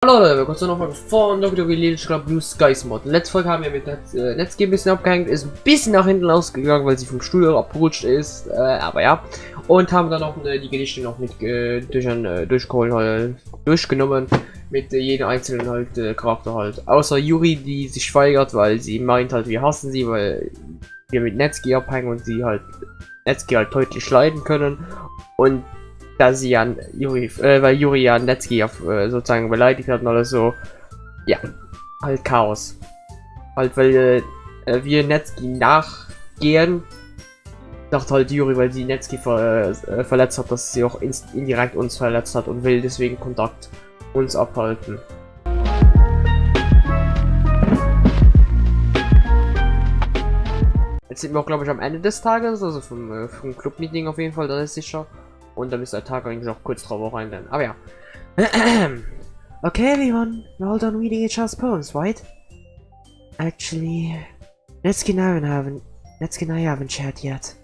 Hallo Leute, willkommen zu einer Folge von Doki Doki Blue Skies Mod. Letzte Folge haben wir mit Netzgear ein bisschen abgehängt, ist ein bisschen nach hinten ausgegangen, weil sie vom Studio abgerutscht ist, aber ja. Und haben dann auch die Gedichte noch mit durchgenommen, mit jedem einzelnen halt Charakter halt. Außer Yuri, die sich weigert, weil sie meint halt, wir hassen sie, weil wir mit Netzgear abhängen und sie halt Netzgear halt deutlich leiden können. Und da sie an Yuri, weil Yuri ja Netzgear sozusagen beleidigt hat und alles so, ja, halt Chaos. Halt, weil wir Netzgear nachgehen, dachte halt Yuri, weil sie Netzgear verletzt hat, dass sie auch indirekt uns verletzt hat und will deswegen Kontakt uns abhalten. Jetzt sind wir auch, glaube ich, am Ende des Tages, also vom Club-Meeting auf jeden Fall, das ist sicher. Und dann ist der Tag eigentlich auch kurz drauf rein dann. Aber ja. Okay, everyone, we're all done reading each other's poems, right? Actually, Netsuki and I haven't chat yet.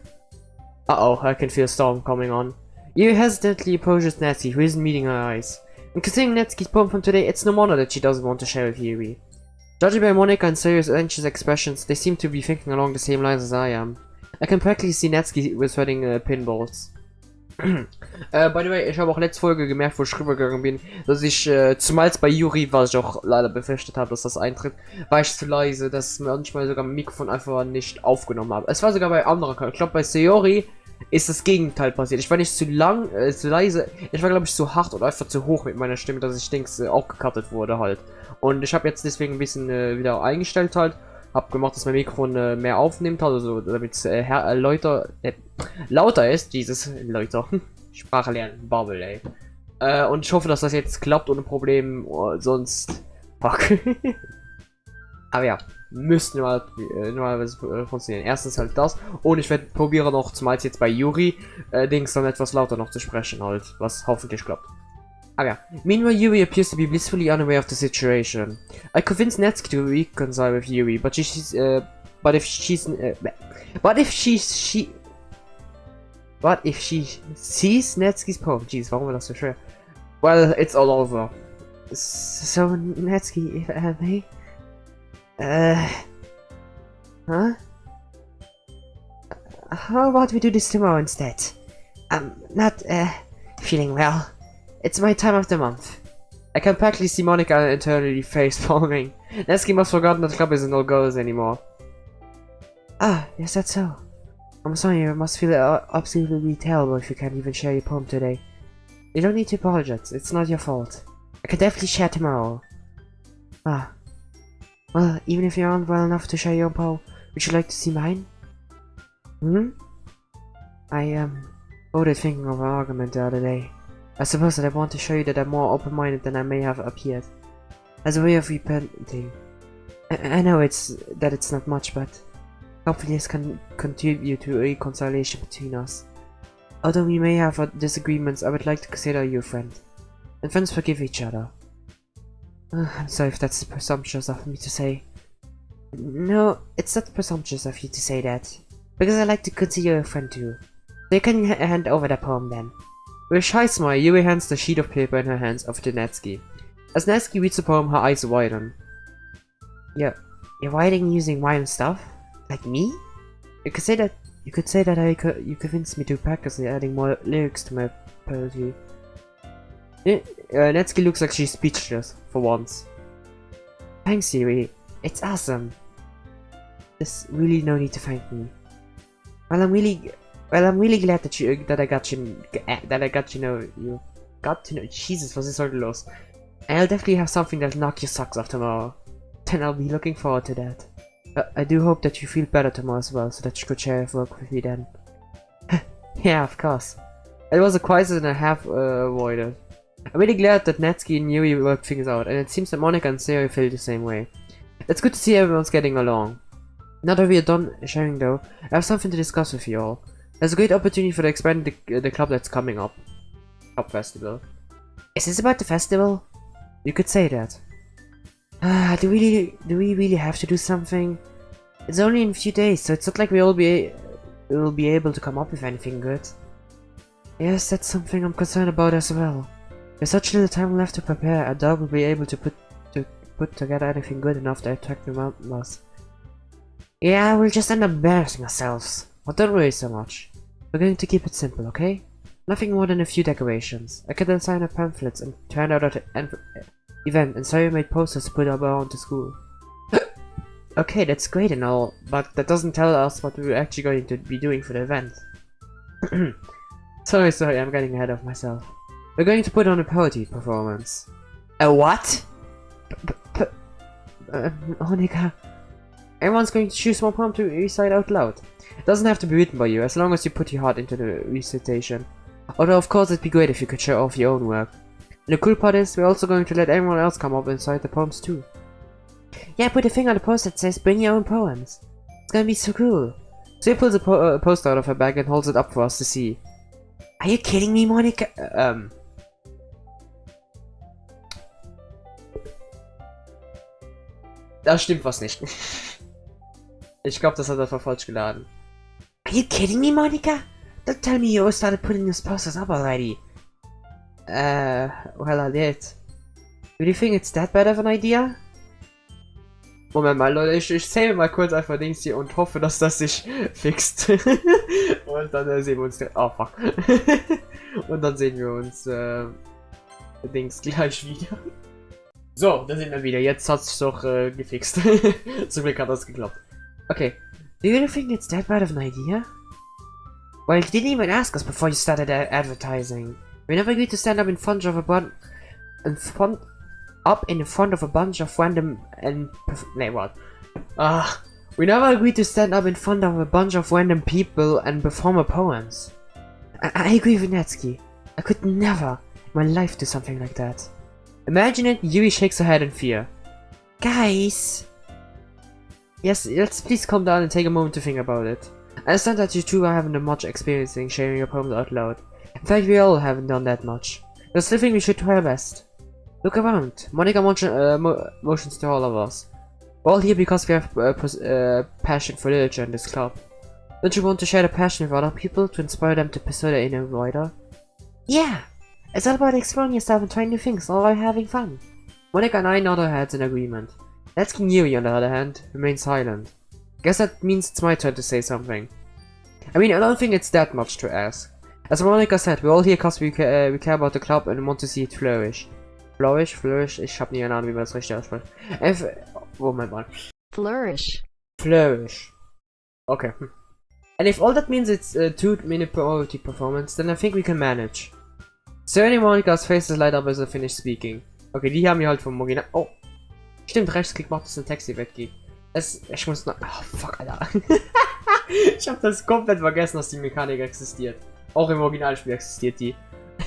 Uh-oh, I can feel a storm coming on. You hesitantly approaches Netsuki, who isn't meeting her eyes. And considering Netsuki's poem from today, it's no wonder that she doesn't want to share with Yuri. Judging by Monica and Serio's anxious expressions, they seem to be thinking along the same lines as I am. I can practically see Netsuki sweating pinballs. By the way, ich habe auch letzte Folge gemerkt, wo ich rübergegangen bin, dass ich, zumal bei Yuri, was ich auch leider befürchtet habe, dass das eintritt, war ich zu leise, dass manchmal sogar mein Mikrofon einfach nicht aufgenommen habe. Es war sogar bei anderen, ich glaube bei Sayori ist das Gegenteil passiert. Ich war nicht zu leise, ich war glaube ich zu hart oder einfach zu hoch mit meiner Stimme, dass ich denke, auch gecuttet wurde halt. Und ich habe jetzt deswegen ein bisschen wieder eingestellt halt. Hab gemacht, dass mein Mikrofon mehr aufnimmt, also damit es lauter ist, dieses lauter Sprache lernen, Bubble, ey. Und ich hoffe, dass das jetzt klappt ohne Problem, sonst fuck. Aber ja, müsste normalerweise funktionieren. Erstens halt das, und ich werde probieren noch, zumal jetzt bei Yuri, Dings dann etwas lauter noch zu sprechen halt, was hoffentlich klappt. Aber ja. Meanwhile, Yuri appears to be blissfully unaware of the situation. I convinced Netsuki to reconcile with Yuri, but if she sees Netsuki's poem? Jeez, warum war das so schwer? Well, it's all over. So, Netsuki, if I may? Huh? How about we do this tomorrow instead? I'm not, feeling well. It's my time of the month. I can practically see Monica internally face palming. Netsuki must have forgotten that the club isn't all girls anymore. Ah, yes, that's so. I'm sorry, you must feel absolutely terrible if you can't even share your poem today. You don't need to apologize, it's not your fault. I can definitely share tomorrow. Ah. Well, even if you aren't well enough to share your own poem, would you like to see mine? Hmm? I, voted thinking of an argument the other day. I suppose that I want to show you that I'm more open-minded than I may have appeared. As a way of repenting. I know it's not much, but hopefully this can contribute to a reconciliation between us. Although we may have disagreements, I would like to consider you a friend. And friends forgive each other. I'm sorry if that's presumptuous of me to say. No, it's not presumptuous of you to say that. Because I like to consider you a friend too. So you can hand over that poem then. With a shy smile, Yuri hands the sheet of paper in her hands over to Netsuki. As Netsuki reads the poem, her eyes widen. You're writing using rhyme stuff? Like me? You could say that you convinced me to practice adding more lyrics to my poetry. Netsuki looks like she's speechless, for once. Thanks, Yuri. It's awesome. There's really no need to thank me. Well, I'm really glad that you got to know. Jesus, was ist heute los? I'll definitely have something that'll knock your socks off tomorrow. Then I'll be looking forward to that. I do hope that you feel better tomorrow as well, so that you could share work with me then. Yeah, of course. It was a crisis and a half avoided. I'm really glad that Netsuki and Yuri worked things out, and it seems that Monica and Sarah feel the same way. It's good to see everyone's getting along. Now that we are done sharing though, I have something to discuss with you all. There's a great opportunity for the expand the club that's coming up. Club festival. Is this about the festival? You could say that. Do we really have to do something? It's only in a few days, so it's not like we'll be able to come up with anything good. Yes, that's something I'm concerned about as well. There's such little time left to prepare. I doubt we'll be able to put together anything good enough to attract the mountain boss. Yeah, we'll just end up embarrassing ourselves. But don't worry so much. We're going to keep it simple, okay? Nothing more than a few decorations. I could then sign up pamphlets and turn out at the event, and ZOWIE made posters to put up around the school. Okay, that's great and all, but that doesn't tell us what we're actually going to be doing for the event. Sorry, I'm getting ahead of myself. We're going to put on a poetry performance. A what? Monika. Everyone's going to choose one poem to recite out loud. It doesn't have to be written by you, as long as you put your heart into the recitation. Although of course it'd be great if you could show off your own work. And the cool part is, we're also going to let everyone else come up and recite the poems too. Yeah, put a thing on the poster that says bring your own poems. It's gonna be so cool. So he pulls a poster out of her bag and holds it up for us to see. Are you kidding me, Monika? Da stimmt was nicht. Ich glaube, das hat er falsch geladen. Are you kidding me, Monika? Don't tell me you started putting these posters up already. Well, I did. Do you think it's that bad of an idea? Moment mal, Leute, ich zähle mal kurz einfach Dings hier und hoffe, dass das sich fixt. Und dann sehen wir uns... Oh, fuck. Und dann sehen wir uns, Dings gleich wieder. So, da sind wir wieder. Jetzt hat es doch, gefixt. Zum Glück hat das geklappt. Okay. Do you really think it's that bad of an idea? Well, you didn't even ask us before you started advertising. We never agreed to stand up in front of a bunch of random we never agreed to stand up in front of a bunch of random people and perform our poems. I agree with Natsuki. I could never in my life do something like that. Imagine it, Yui shakes her head in fear. Guys! Yes, let's please calm down and take a moment to think about it. I understand that you two are having much experience in sharing your poems out loud. In fact, we all haven't done that much. I still think we should try our best. Look around. Monika motions to all of us. We're all here because we have passion for literature in this club. Don't you want to share the passion with other people to inspire them to pursue their inner writer? Yeah! It's all about exploring yourself and trying new things, all while having fun. Monika and I nod our heads in agreement. Let's Yui, on the other hand, remains silent. Guess that means it's my turn to say something. I mean, I don't think it's that much to ask. As Monika said, we're all here because we care about the club and want to see it flourish. Flourish? Ich hab nie eine Ahnung, wie man das richtig ausspricht. Moment mal. Flourish. Okay. And if all that means it's a 2-minute poetry performance, then I think we can manage. Certainly Monika's face is light up as I finish speaking. Okay, die haben wir halt vom Original. Oh! Stimmt, Rechtsklick macht, dass der Text hier weggeht. Ich muss noch... Oh, fuck, Alter. Ich hab das komplett vergessen, dass die Mechanik existiert. Auch im Originalspiel existiert die.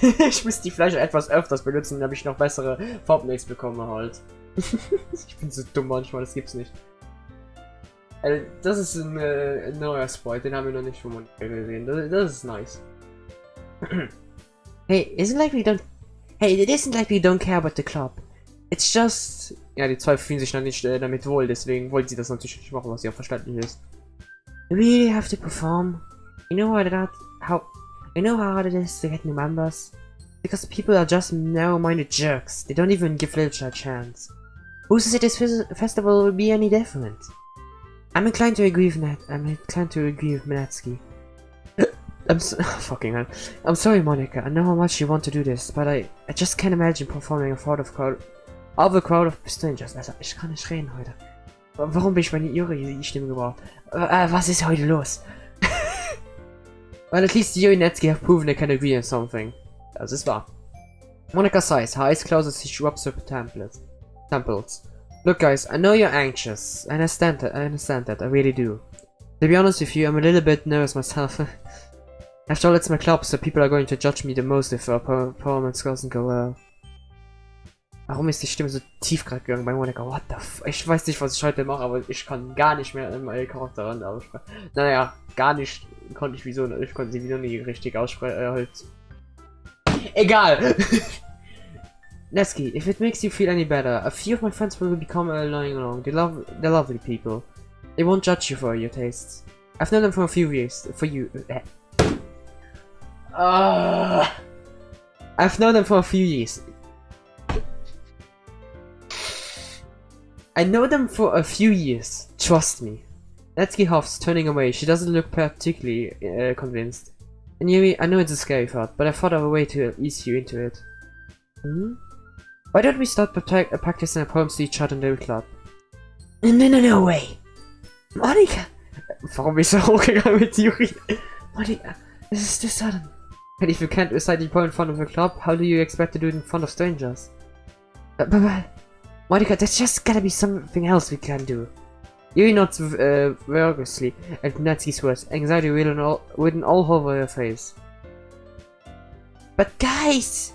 Ich muss die vielleicht etwas öfters benutzen, damit ich noch bessere Thumbnails bekomme halt. Ich bin so dumm manchmal, das gibt's nicht. Das ist ein neuer Sprite, den haben wir noch nicht von Monika gesehen. Das ist nice. Hey, it isn't like we don't care about the club. It's just... Ja, die zwei fühlen sich noch nicht damit wohl, deswegen wollten sie das natürlich nicht machen, was ja verständlich ist. You really have to perform? You know how hard it is to get new members? Because people are just narrow-minded jerks. They don't even give literature a chance. Who says this festival will be any different? I'm inclined to agree with Natsuki. Fucking hell. I'm sorry, Monika. I know how much you want to do this, but I just can't imagine performing in front of a crowd of strangers. Also, ich kann nicht reden heute. Warum bin ich meine Yuri-Stimme gebraucht? Was ist heute los? Well, at least you and Natsuki have proven they can agree on something. Das ist wahr. Monika sighs, her eyes close as she rubs her temples. Look guys, I know you're anxious. I understand that, I really do. To be honest with you, I'm a little bit nervous myself. After all, it's my club, so people are going to judge me the most if our performance doesn't go well. Warum ist die Stimme so tief gerade gegangen bei Monika? What the f... Ich weiß nicht, was ich heute mache, aber ich kann gar nicht mehr in meinen Charakter ran aussprechen. Naja, gar nicht konnte ich wieso... Ich konnte sie wieder nie richtig aussprechen, halt... Egal! Natsuki, if it makes you feel any better, a few of my friends will become along. They're lovely people. They won't judge you for your tastes. I've known them for a few years. For you... I've known them for a few years. I know them for a few years. Trust me. Natsuki huffs, turning away. She doesn't look particularly convinced. And Yuri, I know it's a scary thought, but I thought of a way to ease you into it. Hmm? Why don't we start practicing our poems to each other in the club? No way! Monika! Warum bist du hochgegangen mit Yuri? Monika, this is too sudden. And if you can't recite the poem in front of a club, how do you expect to do it in front of strangers? But Monika, there's just gotta be something else we can do. Yuri nods vigorously at Natsuki's words, anxiety written all over her face. But guys!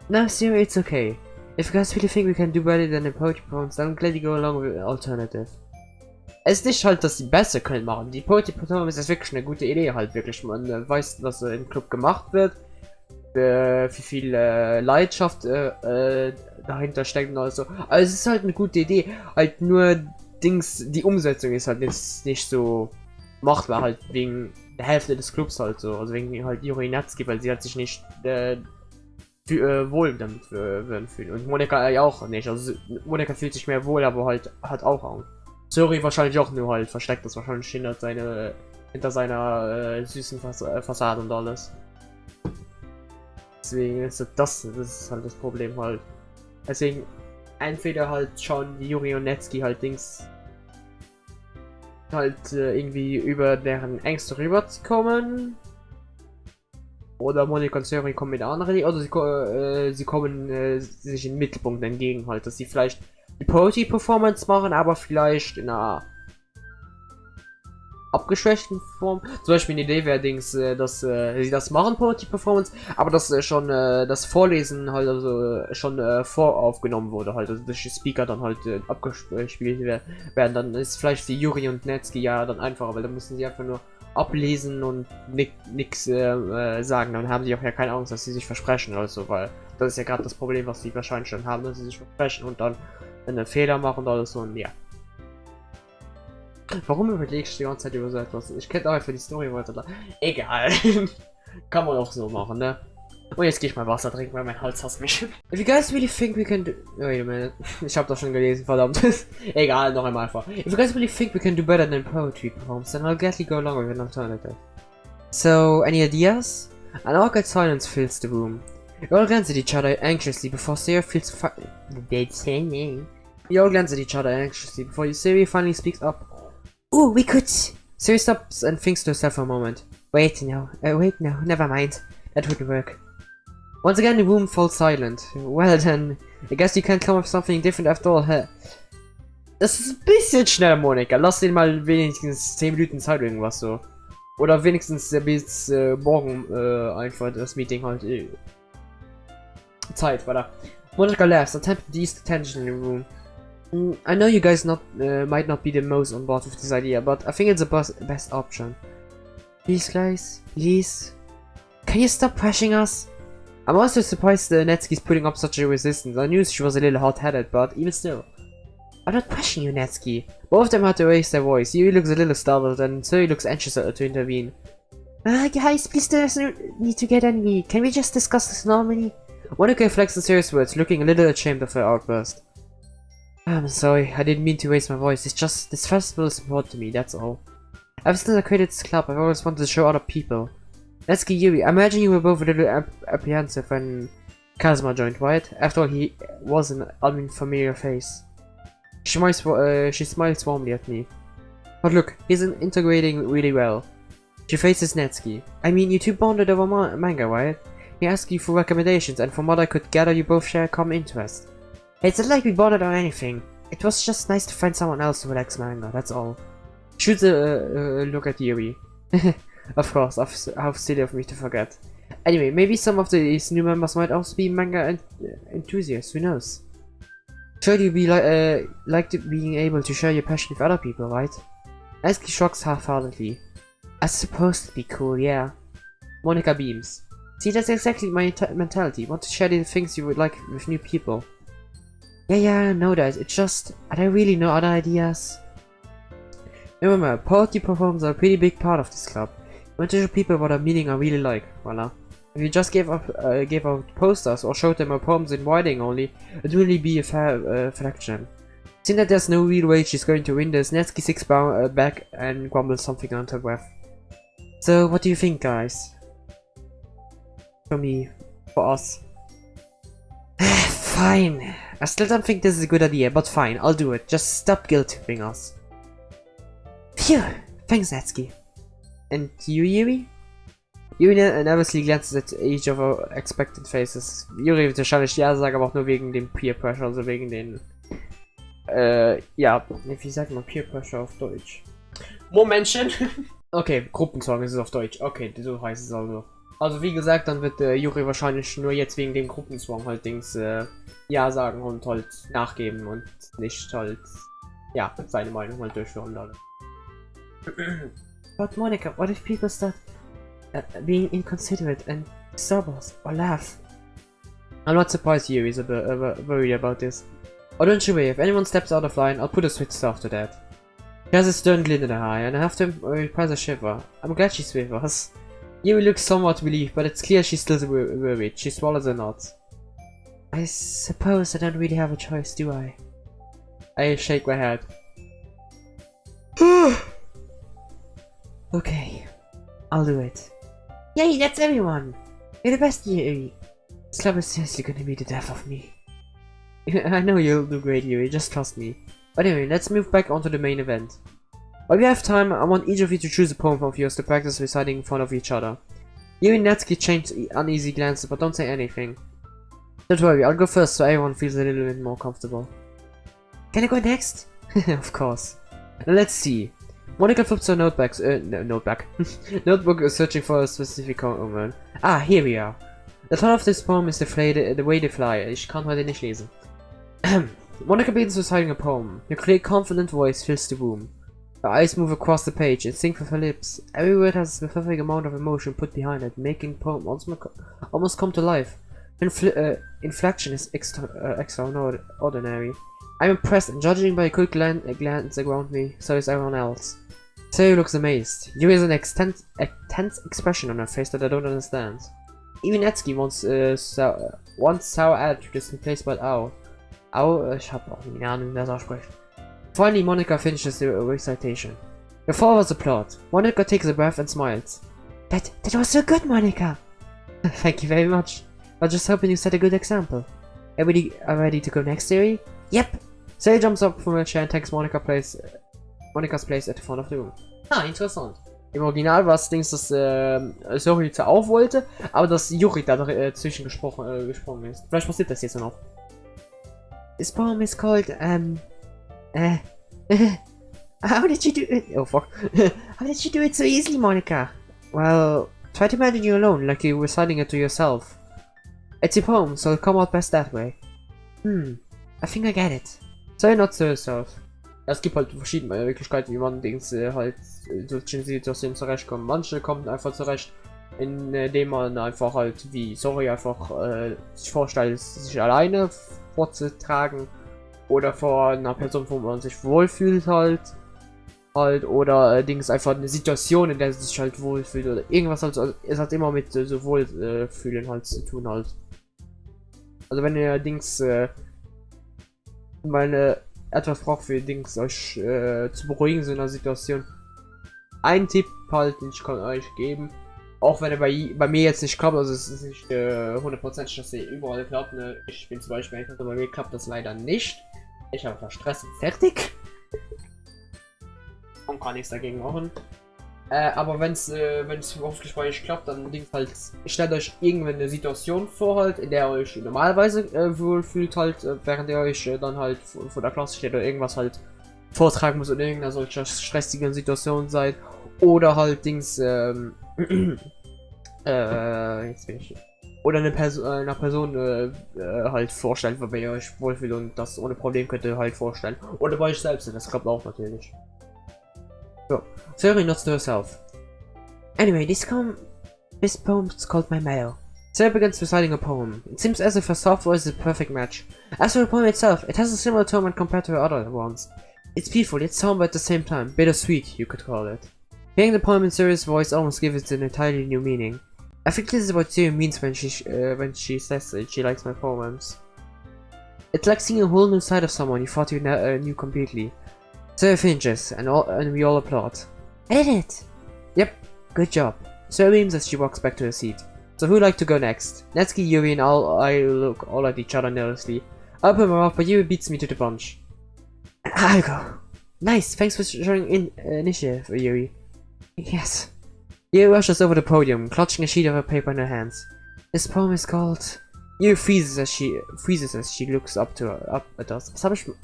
No, seriously, it's okay. If you guys really think we can do better than the poetry performance, then I'm glad you go along with the alternative. Es ist nicht halt, dass sie besser können machen. Die Poetry Performance ist wirklich eine gute Idee halt wirklich. Man weiß, was im Club gemacht wird. Wie viel Leidenschaft dahinter steckt und alles so. Also es ist halt eine gute Idee. Halt nur die Umsetzung ist halt nicht so machbar halt wegen der Hälfte des Clubs halt so. Also wegen halt Yuri Natsuki, weil sie hat sich nicht wohl damit fühlen. Und Monika ja auch nicht. Also Monika fühlt sich mehr wohl, aber halt hat auch Angst. Sorry wahrscheinlich auch, nur halt versteckt das wahrscheinlich hinter seiner süßen Fassade und alles. Deswegen ist das ist halt das Problem halt. Deswegen entweder halt schauen die Yuri und Natsuki halt irgendwie über deren Ängste rüberzukommen. Oder Monika und Suri kommen mit anderen, oder sie kommen sich in den Mittelpunkt entgegen halt, dass sie vielleicht die Poetry-Performance machen, aber vielleicht in einer abgeschwächten Form. Zum Beispiel eine Idee wäre dass sie das machen, Poetry-Performance, aber dass schon das Vorlesen halt schon voraufgenommen wurde, halt, also durch die Speaker dann halt abgespielt werden. Dann ist vielleicht die Yuri und Natsuki ja dann einfacher, weil dann müssen sie einfach nur ablesen und nix sagen. Dann haben sie auch ja keine Angst, dass sie sich versprechen oder so, weil das ist ja gerade das Problem, was sie wahrscheinlich schon haben, dass sie sich versprechen und dann einen Fehler machen oder so, und ja. Warum überlegst du die ganze Zeit über so etwas? Ich kenne auch einfach die Story weiter. Egal. Kann man auch so machen, ne? Und jetzt gehe ich mal Wasser trinken, weil mein Hals hasst mich. If you guys really think we can do... Wait a minute. Ich habe das schon gelesen, verdammt. Egal, noch einmal einfach. If you guys really think we can do better than poetry performance, then I'll gladly go along with an alternative. So, any ideas? An awkward silence fills the room. You all glance at each other anxiously before Sarah feels You all glance at each other anxiously before Sarah finally speaks up. Ooh, we could... Sarah stops and thinks to herself for a moment. Wait, no, never mind. That wouldn't work. Once again, the room falls silent. Well then, I guess you can come up with something different after all, huh? Das ist ein bisschen schneller, Monika. Lass den mal wenigstens 10 Minuten Zeit irgendwas so. Oder wenigstens bis morgen einfach das Meeting halt Zeit, voilà. Monika laughs, attempting to ease the tension in the room. I know you guys might not be the most on board with this idea, but I think it's the best option. Please, guys, please. Can you stop pushing us? I'm also surprised Natsuki's putting up such a resistance. I knew she was a little hot-headed, but even still. I'm not pushing you, Natsuki. Both of them had to raise their voice. Yuri looks a little startled, and Zoe looks anxious to intervene. Guys, please there's no need to get angry. Can we just discuss this normally? Monika reflects on serious words, looking a little ashamed of her outburst. I'm sorry, I didn't mean to raise my voice. It's just, this festival is important to me, that's all. Ever since I created this club, I've always wanted to show other people. Natsuki, Yuri, I imagine you were both a little apprehensive when Kazuma joined, right? After all, he was an unfamiliar face. She smiles warmly at me. But look, he's integrating really well. She faces Natsuki. I mean, you two bonded over manga, right? He asked you for recommendations, and from what I could gather, you both share a common interest. It's not like we bonded on anything. It was just nice to find someone else who likes manga, that's all. Shoots a look at Yuri. Of course, how silly of me to forget. Anyway, maybe some of these new members might also be manga enthusiasts, who knows? Surely you like being able to share your passion with other people, right? Natsuki shrugs half-heartedly. I suppose it'd be cool, yeah. Monika beams. See, that's exactly my mentality. Want to share the things you would like with new people. Yeah, I know that. It's just, are there really no other ideas? Remember, poetry performances are a pretty big part of this club. We want to show people what our meaning I really like. Voila. If you just gave out posters or showed them her poems in writing only, it would really be a fair reflection. Seeing that there's no real way she's going to win this, Natsuki sits back and grumbles something under her breath. So, what do you think, guys? For me. For us. Fine. I still don't think this is a good idea, but fine, I'll do it. Just stop guilt-tripping us. Phew! Thanks, Natsuki. And you, Yuri? Yuri nervously glances at each of our expected faces. Yuri wird wahrscheinlich ja sagen, aber auch nur wegen dem Peer Pressure, also wegen den... ja, wie sagt man Peer Pressure auf Deutsch? Momentchen! Okay, Gruppenzwang ist es auf Deutsch. Okay, so heißt es also. Also wie gesagt, dann wird Yuri wahrscheinlich nur jetzt wegen dem Gruppenzwang halt Dings ja sagen und halt nachgeben und nicht halt ja seine Meinung halt durchführen lassen. But Monica, what if people start being inconsiderate and disturb us or laugh? I'm not surprised Yuri is a bit worried about this. Oh, don't you worry, if anyone steps out of line, I'll put a switch after that. She has a stern glint in her eye, and I have to repress a shiver. I'm glad she's with us. Yuri looks somewhat relieved, but it's clear she's still worried. She swallows a nod. I suppose I don't really have a choice, do I? I shake my head. Okay, I'll do it. Yay, that's everyone! You're the best, Yuri! This club is seriously gonna be the death of me. I know you'll do great, Yuri, just trust me. But anyway, let's move back onto the main event. While we have time, I want each of you to choose a poem of yours to practice reciting in front of each other. Yuri and Natsuki exchange uneasy glances, but don't say anything. Don't worry, I'll go first so everyone feels a little bit more comfortable. Can I go next? Of course. Now let's see. Monica flips her notebook, searching for a specific poem. Ah, here we are. The title of this poem is The Way They Fly. Ich kann heute nicht lesen. Monica begins reciting a poem. Her clear, confident voice fills the room. Her eyes move across the page and sync with her lips. Every word has a specific amount of emotion put behind it, making the poem almost come to life. Inflection is extraordinary. I'm impressed, and judging by a quick glance around me, so is everyone else. Sayori looks amazed. Yuri has an tense expression on her face that I don't understand. Even Natsuki wants sour attitude replaced by Ao. Ao, ich hab auch keine Ahnung, wer das spricht. Finally, Monica finishes the recitation. The followers applaud. Monica takes a breath and smiles. That was so good, Monica! Thank you very much. I was just hoping you set a good example. Everybody ready to go next, Sayori? Yep! Sayori jumps up from her chair and takes Monica's place at the front of the room. Ah, interessant. Im Original war es Dings, dass Sayori zwar auch wollte, aber dass Yuri da dazwischen gesprungen ist. Vielleicht passiert das jetzt noch. This poem is called, how did you do it? Oh fuck. How did you do it so easily, Monica? Well, try to imagine you alone, like you're reciting it to yourself. It's a poem, so it'll come out best that way. I think I get it. So not to herself. Es gibt halt verschiedene Möglichkeiten, wie man Dings halt in solchen Situationen zurechtkommt. Manche kommen einfach zurecht, indem man einfach halt wie Sorry einfach sich vorstellt, sich alleine vorzutragen oder vor einer Person, wo man sich wohlfühlt halt oder Dings einfach eine Situation, in der sie sich halt wohlfühlt oder irgendwas halt. Also, es hat immer mit so Wohlfühlen halt zu tun halt. Also wenn ihr Dings meine etwas braucht für Dings euch zu beruhigen in so einer Situation. Ein Tipp halt, den ich kann euch geben, auch wenn er bei mir jetzt nicht klappt, also es ist nicht 100%, dass er überall klappt, ne? Ich bin zum Beispiel, bei mir klappt das leider nicht. Ich habe einfach Stress und fertig. Und kann nichts dagegen machen. Aber wenn es hoffentlich bei euch klappt, dann Dings halt, stellt euch irgendwann eine Situation vor halt, in der ihr euch normalerweise wohlfühlt halt, während ihr euch dann halt vor der Klasse steht oder irgendwas halt vortragen muss in irgendeiner solcher stressigen Situation seid. Oder halt Dings, jetzt bin ich. Oder einer Person halt vorstellen, wobei ihr euch wohlfühlt und das ohne Problem könnt ihr halt vorstellen. Oder bei euch selbst, das klappt auch natürlich. So, Sayori nods to herself. Anyway, this poem is called My Mellow. Sayori begins reciting a poem. It seems as if her soft voice is a perfect match. As for the poem itself, it has a similar tone when compared to her other ones. It's peaceful yet somber at the same time, bittersweet, you could call it. Hearing the poem in Sayori's voice almost gives it an entirely new meaning. I think this is what Zoe means when she says that she likes my poems. It's like seeing a whole new side of someone you thought you knew completely. Zoe finishes, and we all applaud. I did it! Yep, good job. Zoe beams as she walks back to her seat. So who'd like to go next? Natsuki, Yuri, and I look all at each other nervously. I open my mouth, but Yuri beats me to the punch. I'll go. Nice, thanks for showing initiative, Yuri. Yes. Yuri rushes over the podium, clutching a sheet of paper in her hands. This poem is called... Yuri freezes as she looks up at us.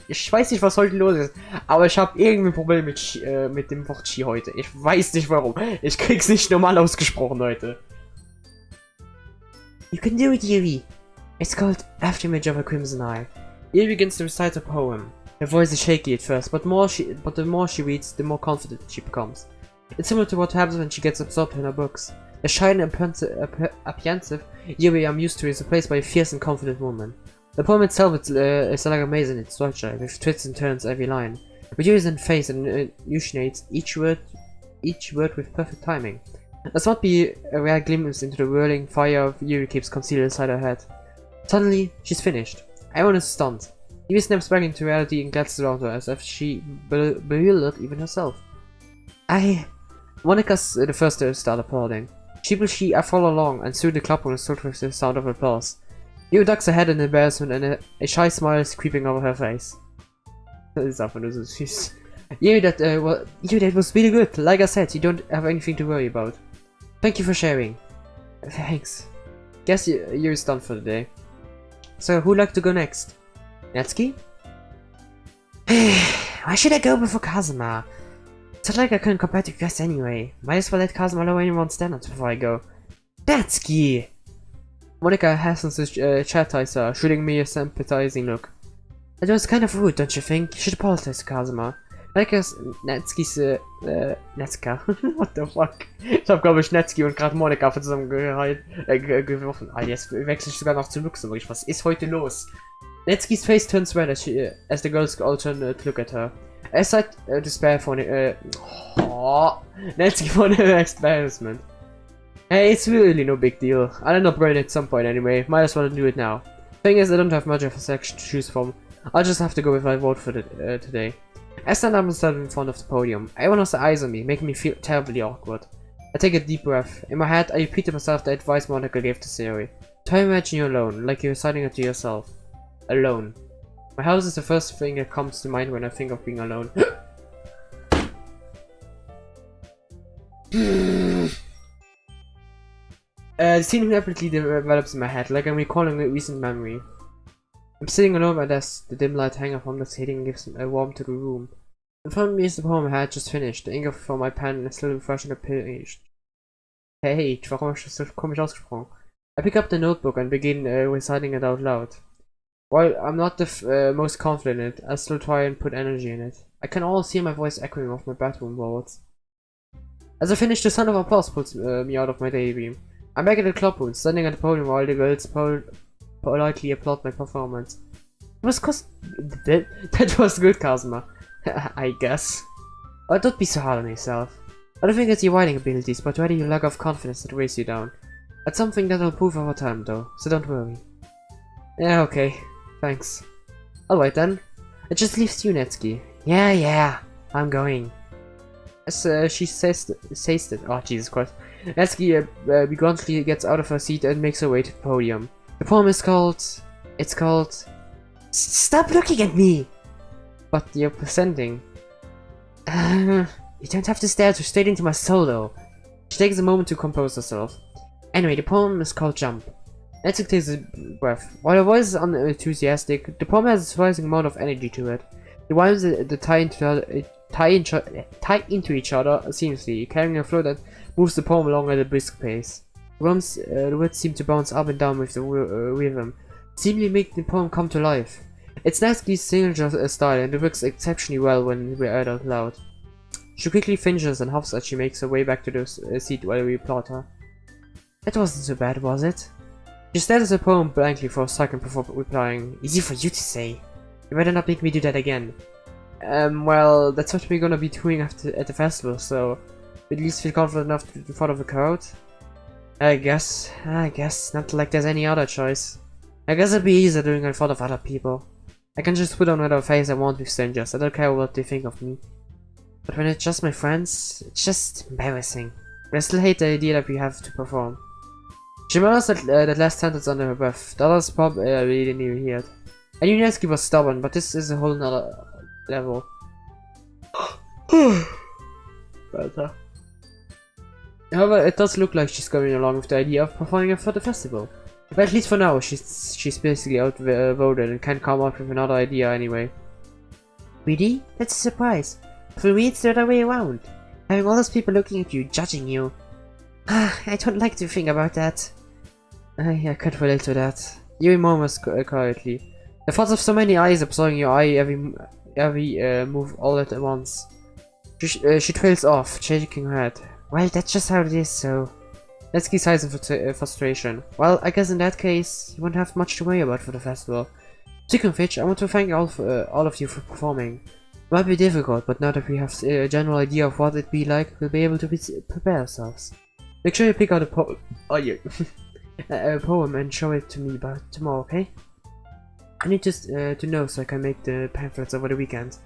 Ich weiß nicht, was heute los ist, aber ich habe irgendwie ein Problem mit dem Wort Chi heute. Ich weiß nicht warum. Ich krieg's nicht normal ausgesprochen heute. You can do it, Yuri. It's called Afterimage of a Crimson Eye. Yuri begins to recite a poem. Her voice is shaky at first, but the more she reads, the more confident she becomes. It's similar to what happens when she gets absorbed in her books. The shy and apprehensive Yuri I'm used to is replaced by a fierce and confident woman. The poem itself is like a maze in its structure, with twists and turns every line. But Yuri's in phase and ushinates each word with perfect timing. This might be a rare glimpse into the whirling fire Yuri keeps concealed inside her head. Suddenly, she's finished. Everyone is stunned. Yuri snaps back into reality and glances around her as if she bewildered even herself. Monika's the first to start applauding. Sheepishly, I follow along, and soon the clubroom is filled with the sound of applause. Yuri ducks her head in embarrassment, and a shy smile is creeping over her face. Yuri, that was really good. Like I said, you don't have anything to worry about. Thank you for sharing. Thanks. Guess Yuri's done for the day. So, who'd like to go next? Natsuki? Why should I go before Kazuma? It's not like I couldn't compare to guys anyway. Might as well let Kazuma lower anyone's standards before I go. Natsuki! Monika hastens to chastise her, shooting me a sympathizing look. That was kind of rude, don't you think? You should apologize to Kazuma. Natsuki's, Netsuka. What the fuck? Ich hab glaube ich Natsuki und gerade Monika geworfen. Ah, jetzt wechsle ich sogar noch zu Luxemburg. Was ist heute los? Natsuki's face turns red as the girls all turn to look at her. I sight despair for Natsuki for the embarrassment. Hey, it's really no big deal. I'll end up going at some point anyway. Might as well do it now. Thing is, I don't have much of a section to choose from. I'll just have to go with my vote for today. I stand up and stand in front of the podium. Everyone has their eyes on me, making me feel terribly awkward. I take a deep breath. In my head, I repeat to myself the advice Monica gave to Siri. Try to imagine you're alone, like you're reciting it to yourself. Alone. My house is the first thing that comes to mind when I think of being alone. The scene rapidly develops in my head, like I'm recalling a recent memory. I'm sitting alone at my desk, the dim light hanging from the ceiling gives a warmth to the room. In front of me is the poem I had just finished, the ink from my pen is still fresh in the page. Hey, warum hast du das so komisch ausgesprochen? I pick up the notebook and begin reciting it out loud. While I'm not the most confident in it, I still try and put energy in it. I can almost hear my voice echoing off my bathroom walls. As I finish, the sound of applause pulls me out of my daydream. I'm back at the clubroom, standing at the podium while the girls politely applaud my performance. That was good, Kazuma. I guess. Oh, don't be so hard on yourself. I don't think it's your writing abilities, but rather your lack of confidence that weighs you down. That's something that'll improve over time, though, so don't worry. Yeah, okay. Thanks. Alright then. It just leaves you, Natsuki. Yeah, I'm going. As she says that. Oh, Jesus Christ. Natsuki begrudgingly gets out of her seat and makes her way to the podium. The poem is called... It's called... Stop looking at me! But you're presenting. You don't have to stare straight into my soul, though. She takes a moment to compose herself. Anyway, the poem is called Jump. Natsuki takes a breath. While her voice is unenthusiastic, the poem has a surprising amount of energy to it. The rhymes tie into each other seamlessly, carrying a flow that moves the poem along at a brisk pace. The words seem to bounce up and down with the rhythm, seemingly making the poem come to life. It's Natsuki's signature style, and it works exceptionally well when read out loud. She quickly finishes and huffs as she makes her way back to the seat while we applaud her. That wasn't so bad, was it? She stares at the poem blankly for a second before replying, "Easy for you to say. You better not make me do that again." Well, that's what we're gonna be doing at the festival, so at least feel confident enough to in front of a crowd. I guess, not like there's any other choice. I guess it'd be easier doing it in front of other people. I can just put on whatever face I want with strangers, I don't care what they think of me. But when it's just my friends, it's just embarrassing. But I still hate the idea that we have to perform. She murmurs that last sentence under her breath. The others probably really didn't even hear it. I knew Natsuki was stubborn, but this is a whole nother level. Better. However, it does look like she's going along with the idea of performing for the festival. But at least for now, she's basically outvoted and can't come up with another idea anyway. Really? That's a surprise. For me, it's the other way around. Having all those people looking at you, judging you. I don't like to think about that. I can't relate to that. Yui murmurs quietly. The thoughts of so many eyes absorbing your eye every move all at once. She trails off, shaking her head. Well, that's just how it is, so... Natsuki sighs in frustration. Well, I guess in that case, you won't have much to worry about for the festival. Speaking of which, I want to thank all of you for performing. It might be difficult, but now that we have a general idea of what it'd be like, we'll be able to prepare ourselves. Make sure you pick out a poem and show it to me by tomorrow, okay? I need just to know so I can make the pamphlets over the weekend.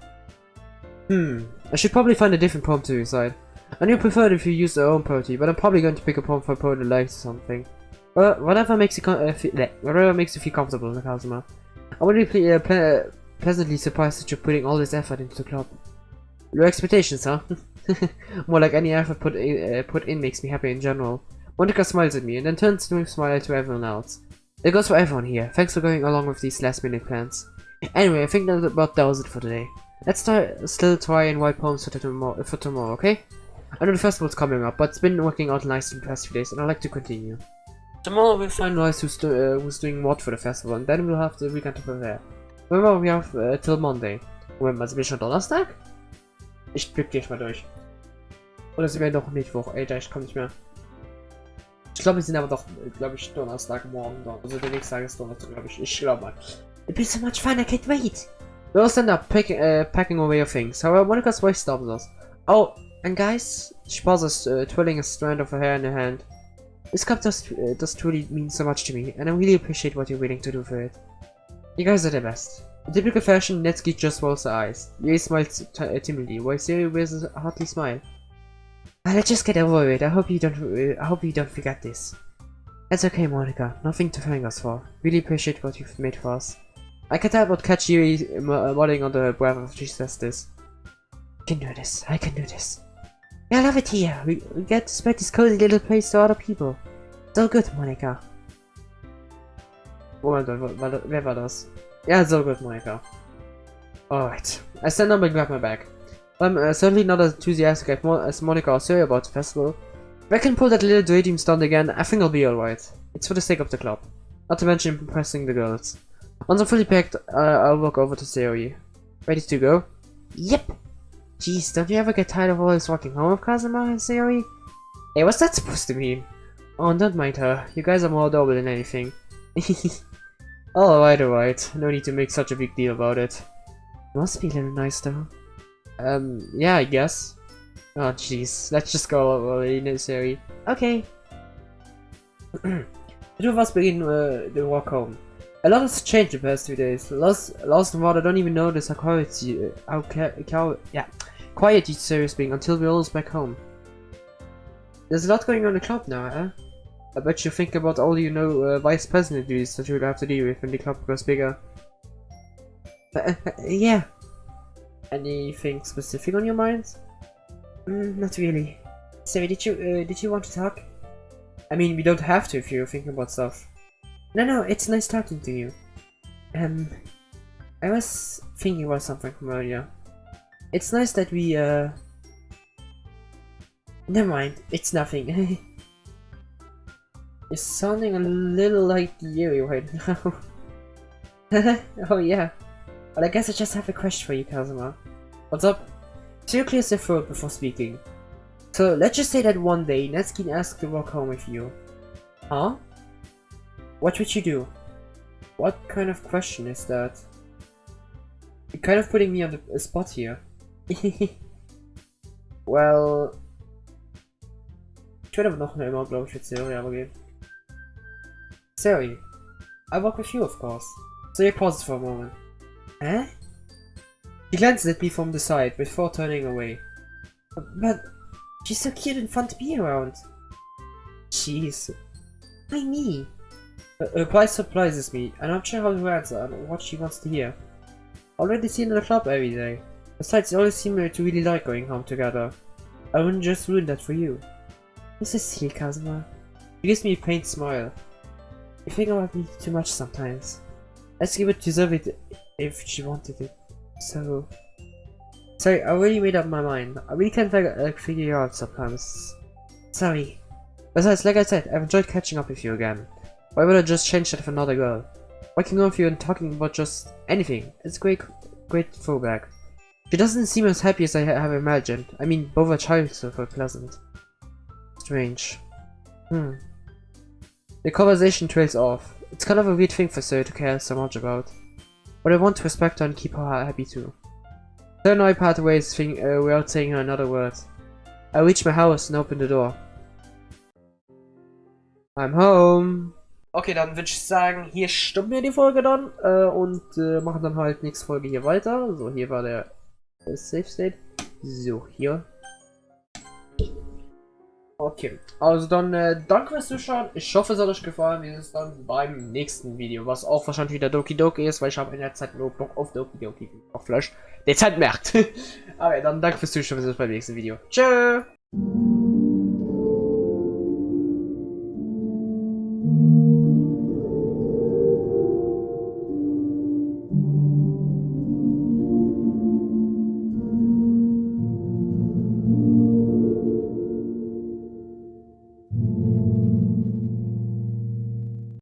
I should probably find a different poem to recite. I do prefer it if you use your own poetry, but I'm probably going to pick a poem for a poet that likes or something. Well, whatever makes you feel comfortable, Nakazuma. I would be pleasantly surprised that you're putting all this effort into the club. Your expectations, huh? More like any effort put in makes me happy in general. Monika smiles at me and then turns to smile to everyone else. It goes for everyone here. Thanks for going along with these last-minute plans. Anyway, I think that about does it for today. Let's still try and write poems for tomorrow, okay? I know the festival's coming up, but it's been working out nice in the past few days, and I'd like to continue. Tomorrow we'll finalize who's doing what for the festival, and then we'll have the weekend to prepare. Remember, we have till Monday. Moment mal, sind wir schon Donnerstag? Ich blick gleich mal durch. Oder sind wir noch Mittwoch? Ey, ich komm nicht mehr. Ich glaube, wir sind aber doch, glaube ich, Donnerstagmorgen da. Also der nächste Tag ist Donnerstag, glaube ich. Ich glaube mal. It'll be so much fun, I can't wait! We'll stand up, packing away your things. However, Monika's voice stops us. Oh, and guys, she pauses, twirling a strand of her hair in her hand. This cup does truly mean so much to me, and I really appreciate what you're willing to do for it. You guys are the best. In typical fashion, Natsuki just rolls her eyes. Yui smiles timidly, while Siri wears a hearty smile. Let's just get over it. I hope you don't forget this. That's okay, Monika. Nothing to thank us for. Really appreciate what you've made for us. I can tell but catch Yui muttering under her breath as she says this. I can do this. I can do this. I love it here. We get to spread this cozy little place to other people. So good, Monika. Moment, wer war das? Yeah, so good, Monika. Alright. I stand up and grab my bag. I'm certainly not as enthusiastic as Monika or Siri about the festival. If I can pull that little daydream stunt again, I think I'll be alright. It's for the sake of the club. Not to mention impressing the girls. Once I'm fully packed, I'll walk over to Siri. Ready to go? Yep! Jeez, don't you ever get tired of always walking home with Kazuma and Siri? Hey, what's that supposed to mean? Oh, don't mind her. You guys are more adorable than anything. Alright. No need to make such a big deal about it. Must be a little nice though. Yeah, I guess. Oh, jeez. Let's just go already, necessary. Okay. The two of us begin the walk home. A lot has changed the past 2 days. Last of all, I don't even notice how quiet each series being until we're almost back home. There's a lot going on in the club now, huh? I bet you think about all vice president duties that you'll have to deal with when the club grows bigger. Yeah. Anything specific on your mind? Not really. Sorry, did you want to talk? I mean, we don't have to if you're thinking about stuff. No, it's nice talking to you. I was thinking about something from earlier. It's nice that we, never mind, it's nothing. You're sounding a little like Yuri right now. Oh yeah. Well, I guess I just have a question for you, Kazuma. What's up? Siri clears her throat before speaking. So, let's just say that one day, Natsuki asked to walk home with you. Huh? What would you do? What kind of question is that? You're kind of putting me on the spot here. Well... Ich würde aber noch immer, glaube ich, für Theorie aber gehen. Zowie, I work with you, of course. So you pause for a moment. Huh? She glanced at me from the side before turning away. But she's so cute and fun to be around. Jeez. Why me? Her reply surprises me, and I'm sure how to answer and what she wants to hear. Already seen in the club every day. Besides, they always seem to really like going home together. I wouldn't just ruin that for you. This is silly, Kazuma. She gives me a faint smile. You think about me too much sometimes. Let's give it to ZOWIE if she wanted it. So... Sorry, I already made up my mind. I really can't figure you out sometimes. Sorry. Besides, like I said, I've enjoyed catching up with you again. Why would I just change that for another girl? Waking up with you and talking about just anything. It's a great throwback. She doesn't seem as happy as I have imagined. I mean, both are childhood were pleasant. Strange. The conversation trails off. It's kind of a weird thing for Zoe to care so much about. But I want to respect her and keep her happy too. Her and I part ways without saying her another word. I reach my house and open the door. I'm home. Okay, dann würde ich sagen, hier stoppen wir die Folge dann und machen dann halt nächste Folge hier weiter. So, hier war der Safe State. So, hier. Okay, also dann danke fürs Zuschauen. Ich hoffe, es hat euch gefallen. Wir sehen uns dann beim nächsten Video, was auch wahrscheinlich wieder Doki Doki ist, weil ich habe in der Zeit nur Bock auf Doki Doki auf Flash. Der Zeit merkt. Aber ja, dann danke fürs Zuschauen. Wir sehen uns beim nächsten Video. Tschö!